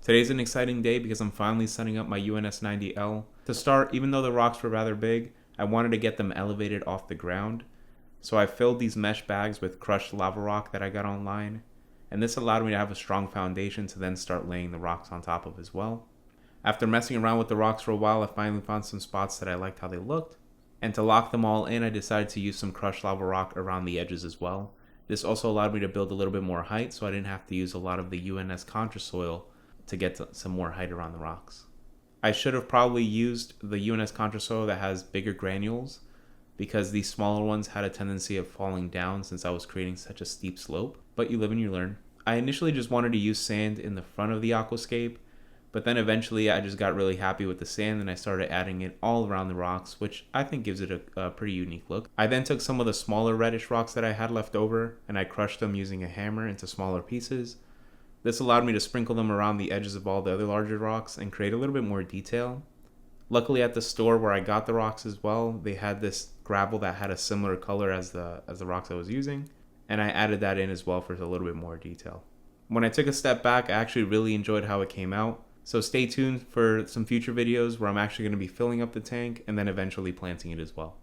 Today's an exciting day because I'm finally setting up my UNS 90L. To start, even though the rocks were rather big, I wanted to get them elevated off the ground. So I filled these mesh bags with crushed lava rock that I got online, and this allowed me to have a strong foundation to then start laying the rocks on top of as well. After messing around with the rocks for a while, I finally found some spots that I liked how they looked, and to lock them all in, I decided to use some crushed lava rock around the edges as well. This also allowed me to build a little bit more height, so I didn't have to use a lot of the UNS contra soil to get some more height around the rocks. I should have probably used the UNS contra soil that has bigger granules, because these smaller ones had a tendency of falling down since I was creating such a steep slope, but you live and you learn. I initially just wanted to use sand in the front of the aquascape, but then eventually I just got really happy with the sand and I started adding it all around the rocks, which I think gives it a pretty unique look. I then took some of the smaller reddish rocks that I had left over and I crushed them using a hammer into smaller pieces. This allowed me to sprinkle them around the edges of all the other larger rocks and create a little bit more detail. Luckily at the store where I got the rocks as well, they had this gravel that had a similar color as the rocks I was using, and I added that in as well for a little bit more detail. When I took a step back, I actually really enjoyed how it came out, so stay tuned for some future videos where I'm actually going to be filling up the tank and then eventually planting it as well.